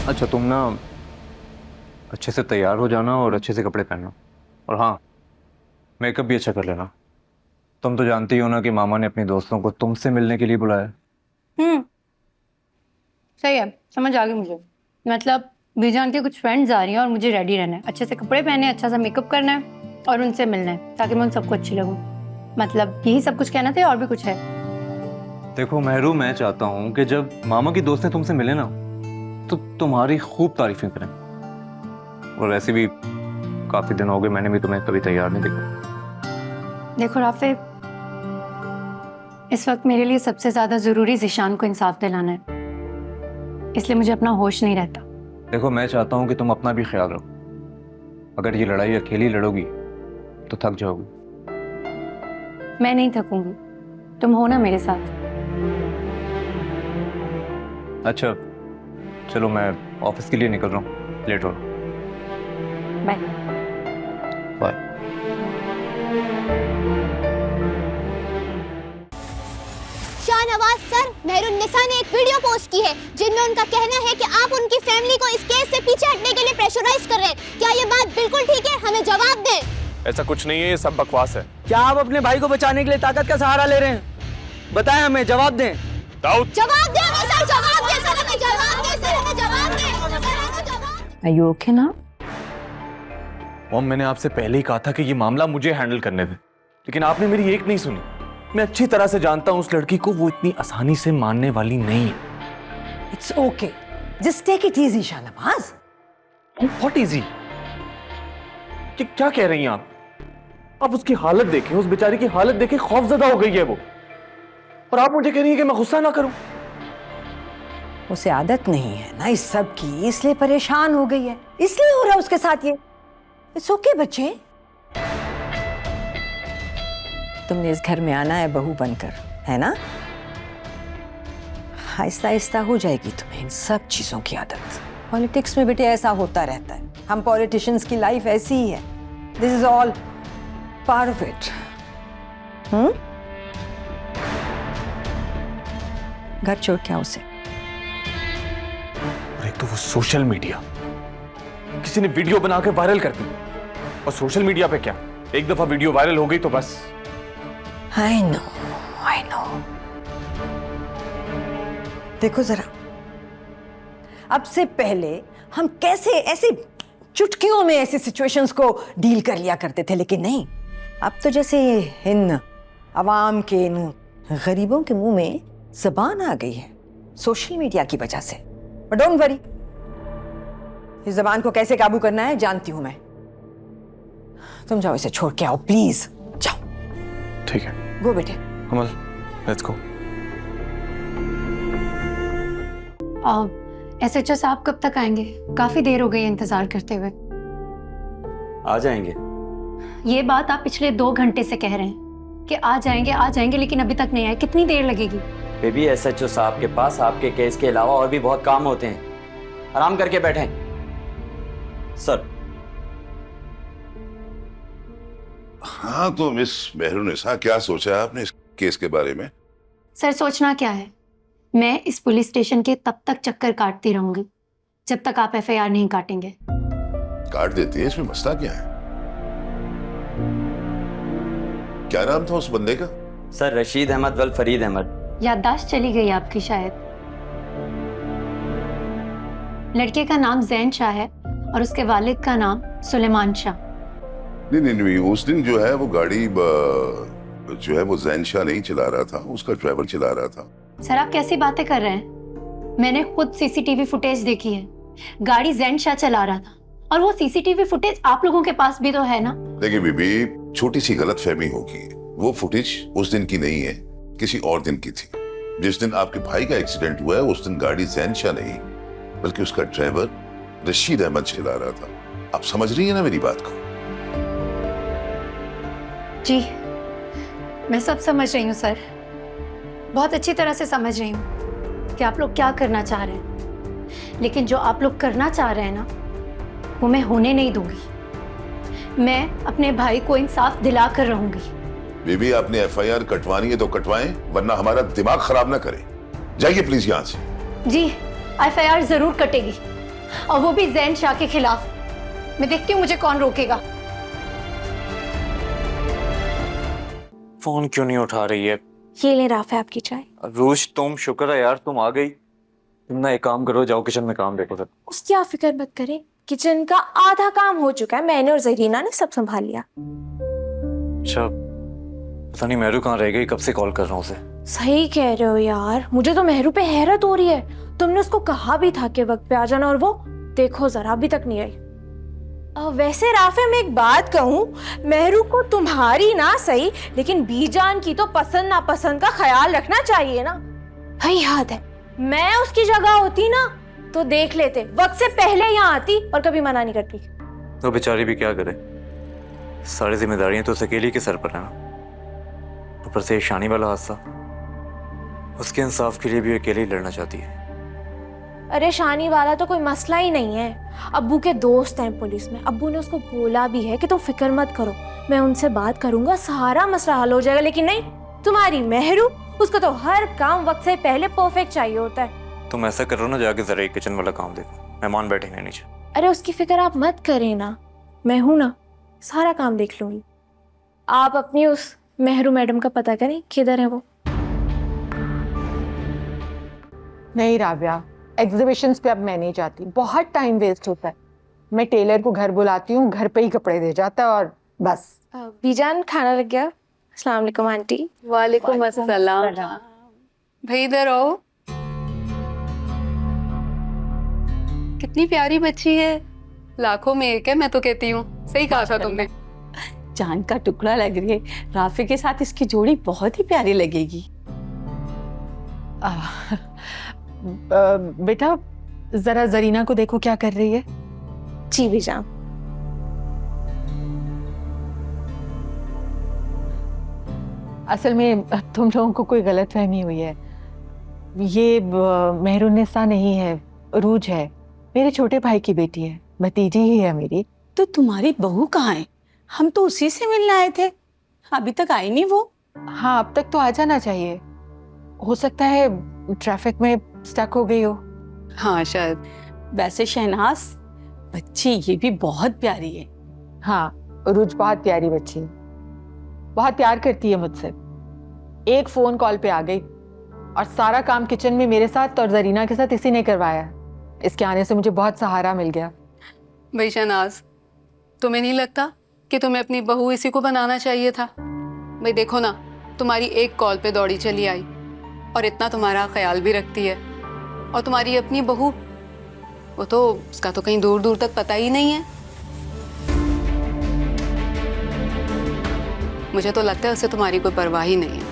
अच्छा, तुम ना अच्छे से तैयार हो जाना और अच्छे से कपड़े पहनना। और हाँ, मेकअप भी अच्छा कर लेना। तुम तो जानती हो ना कि मामा ने अपने दोस्तों को तुमसे मिलने के लिए बुलाया। हम्म, सही है, समझ आ गई मुझे। मतलब बीजान के कुछ फ्रेंड्स आ रही हैं और मुझे रेडी रहना है, अच्छे से कपड़े पहने, अच्छा सा मेकअप करना है और उनसे मिलना है ताकि मैं उन सबको अच्छी लगूं। मतलब यही सब कुछ कहना था और भी कुछ है? देखो मेहरू, मैं चाहता हूँ कि जब मामा की दोस्त तुमसे मिले ना तो तुम्हारी खूब तारीफें करें। और वैसे भी काफी दिन हो गए, मैंने भी तुम्हें कभी तैयार नहीं देखा। देखो राफे, इस वक्त मेरे लिए सबसे ज्यादा जरूरी ज़ीशान को इंसाफ दिलाना है, इसलिए मुझे अपना होश नहीं रहता। देखो, मैं चाहता हूँ कि तुम अपना भी ख्याल रखो। अगर ये लड़ाई अकेली लड़ोगी तो थक जाओगी। मैं नहीं थकूंगी, तुम हो ना मेरे साथ। अच्छा चलो, मैं ऑफिस के लिए निकल रहा हूँ, लेट हो रहा हूँ। Bye. Bye. Shahnawaz sir, Mehrunnisa ने एक वीडियो पोस्ट की है जिनमें उनका कहना है कि आप उनकी फैमिली को इस केस से पीछे हटने के लिए प्रेशराइज कर रहे हैं। क्या ये बात बिल्कुल ठीक है? हमें जवाब दें। ऐसा कुछ नहीं है, ये सब बकवास है। क्या आप अपने भाई को बचाने के लिए ताकत का सहारा ले रहे हैं? बताएं, हमें जवाब दें। दाऊद, जवाब दें हमें सर, जवाब दें सर, हमें जवाब दें सर, हमें जवाब दें सर, हमें जवाब। Are you okay now? Mom, मैंने आपसे पहले ही कहा था कि ये मामला मुझे हैंडल करने दे, लेकिन आपने मेरी एक नहीं सुनी। मैं अच्छी तरह से जानता हूं उस लड़की को, वो इतनी आसानी से मानने वाली नहीं है। It's okay. Just take it easy, Shahnawaz. What easy? कि क्या कह रही हैं आप उसकी हालत देखें, उस बेचारी की हालत देखें, खौफजदा हो गई है वो, और आप मुझे कह रही हैं कि मैं गुस्सा ना करूं। उसे आदत नहीं है ना इस सब की, इसलिए परेशान हो गई है, इसलिए हो रहा है उसके साथ ये। इट्स ओके बच्चे, तुमने इस घर में आना है बहू बनकर, है ना? आहिस्ता आहिस्ता हो जाएगी तुम्हें इन सब चीजों की आदत। पॉलिटिक्स में बेटे ऐसा होता रहता है, हम पॉलिटिशियंस की लाइफ ऐसी ही है। This is all part of it. घर छोड़ के आओ उसे। और एक तो वो सोशल मीडिया, किसी ने वीडियो बना के वायरल कर दी, और सोशल मीडिया पे क्या, एक दफा वीडियो वायरल हो गई तो बस। I know, I know. देखो जरा, अब से पहले हम कैसे ऐसे चुटकियों में ऐसी सिचुएशंस को डील कर लिया करते थे, लेकिन नहीं, अब तो जैसे इन अवाम के, इन गरीबों के मुंह में जबान आ गई है सोशल मीडिया की वजह से। बट डोंट वरी, इस जबान को कैसे काबू करना है जानती हूं मैं। तुम जाओ, इसे छोड़ के आओ प्लीज, जाओ। ठीक है, गो बेटे। कमल, लेट्स गो। एसएचओ साहब कब तक आएंगे? काफी देर हो गई है इंतजार करते हुए। आ जाएंगे। ये बात आप पिछले 2 घंटे से कह रहे हैं कि आ जाएंगे, लेकिन अभी तक नहीं आए। कितनी देर लगेगी? बेबी, एसएचओ साहब के पास आपके केस के अलावा और भी बहुत काम होते हैं, आराम करके बैठें। सर। हाँ, तो मिस मेहरुन्निसा, क्या सोचा आपने इस केस के बारे में? सर, सोचना क्या है, मैं इस पुलिस स्टेशन के तब तक चक्कर काटती रहूंगी जब तक आप एफआईआर नहीं काटेंगे। काट देती है, इसमें मसला क्या है? क्या नाम था उस बंदे का? सर, रशीद अहमद वल फरीद अहमद। याददाश्त चली गई आपकी शायद। लड़के का नाम जैन शाह है और उसके वालिद का नाम सुलेमान शाह। नहीं, उस दिन जो है वो गाड़ी जो है वो जैन शाह नहीं चला रहा था, उसका ड्राइवर चला रहा था। सर, आप कैसी बातें कर रहे हैं? मैंने खुद सीसीटीवी फुटेज देखी है, गाड़ी जैन शाह चला रहा था, और वो सीसीटीवी फुटेज आप लोगों के पास भी तो है ना? देखिए बीबी, छोटी सी गलतफहमी होगी, वो फुटेज उस दिन की नहीं है, किसी और दिन की थी। जिस दिन आपके भाई का एक्सीडेंट हुआ है उस दिन गाड़ी जैन शाह नहीं बल्कि उसका ड्राइवर रशीद अहमद चला रहा था। आप समझ रही है ना मेरी बात को? जी, मैं सब समझ रही हूँ सर, बहुत अच्छी तरह से समझ रही हूँ कि आप लोग क्या करना चाह रहे हैं, लेकिन जो आप लोग करना चाह रहे हैं ना, वो मैं होने नहीं दूंगी। मैं अपने भाई को इंसाफ दिला कर रहूंगी। बीबी, आपने एफआईआर कटवानी है तो कटवाएं, वरना हमारा दिमाग खराब ना करें। जाइए प्लीज यहाँ से। जी, एफआईआर जरूर कटेगी, और वो भी जैन शाह के खिलाफ। मैं देखती हूँ मुझे कौन रोकेगा। फोन क्यों नहीं उठा रही है? ये ले राफे आपकी चाय। रूज तुम शुक्र है यार तुम आ गई। तुम ना एक काम करो, जाओ किचन में काम देखो सर। उसकी आप फिक्र मत करें, किचन का आधा काम हो चुका है, मैंने और जरीना ने सब संभाल लिया। अच्छा, पता नहीं मेहरू कहाँ रह गई, कब से कॉल कर रहा हूँ उसे। सही कह रहे हो यार, मुझे तो मेहरू पे हैरत हो रही है। तुमने उसको कहा भी था कि वक्त पे आ जाना और वो देखो जरा अभी तक नहीं आई। वैसे राफे मैं एक बात कहूँ, मेहरू को तुम्हारी ना सही लेकिन बीजान की तो पसंद नापसंद का ख्याल रखना चाहिए ना। भाई याद है, मैं उसकी जगह होती ना तो देख लेते, वक्त से पहले यहाँ आती और कभी मना नहीं करती। तो बेचारी भी क्या करे, सारी जिम्मेदारियां तो उस अकेली के सर पर है ना। ऊपर से शानी वाला हादसा, उसके इंसाफ के लिए भी अकेले ही लड़ना चाहती है। अरे शानी वाला तो कोई मसला ही नहीं है, अब्बू के दोस्त हैं पुलिस में। अब्बू ने उसको बोला भी है कि तुम फिक्र मत करो, मैं उनसे बात करूंगा, सारा मसला हल हो जाएगा। लेकिन नहीं, तुम्हारी मेहरू, उसको तो हर काम वक्त से पहले परफेक्ट चाहिए होता है। तुम ऐसा करो ना, जाके जरा एक किचन वाला काम देखो, मेहमान बैठे हैं नीचे। अरे उसकी फिक्र आप मत करें ना, मैं हूं ना, सारा काम देख लूंगी। आप अपनी उस मेहरू मैडम का पता करें किधर है वो। नहीं राबिया, एग्जीबिशंस पे अब मैं नहीं जाती, बहुत टाइम वेस्ट होता है। मैं टेलर को घर बुलाती हूँ, घर पे ही कपड़े दे जाता है और बस। बीजान खाना लग गया। अस्सलाम वालेकुम आंटी। वालेकुम अस्सलाम। भाई इधर आओ। कितनी प्यारी बच्ची है, लाखों में एक है, मैं तो कहती हूँ। सही कहा था तुमने। जान का टुकड़ा लग रही है, राफे के साथ इसकी जोड़ी बहुत ही प्यारी लगेगी। बेटा जरा जरीना को देखो क्या कर रही है। जी बीजान। असल में तुम लोगों को कोई गलतफहमी हुई है, ये मेहरुन्निसा नहीं है, रूज है, मेरे छोटे भाई की बेटी है, भतीजी ही है मेरी। तो तुम्हारी बहू कहाँ है? हम तो उसी से मिलने आए थे, अभी तक आई नहीं वो। हाँ, अब तक तो आ जाना चाहिए, हो सकता है ट्रैफिक में स्टक हो गई हो। हाँ शायद। वैसे शहनाज, बच्ची ये भी बहुत प्यारी है। हाँ, रूज बहुत प्यारी बच्ची है, बहुत प्यार करती है मुझसे। एक फोन कॉल पे आ गई और सारा काम किचन में मेरे साथ और जरीना के साथ इसी ने करवाया। इसके आने से मुझे बहुत सहारा मिल गया। भाई शहनाज, तुम्हें नहीं लगता कि तुम्हें अपनी बहू इसी को बनाना चाहिए था? भाई देखो ना, तुम्हारी एक कॉल पे दौड़ी चली आई और इतना तुम्हारा ख्याल भी रखती है। और तुम्हारी अपनी बहू, वो तो उसका तो कहीं दूर दूर तक पता ही नहीं है। मुझे तो लगता है उसे तुम्हारी कोई परवाह ही नहीं है।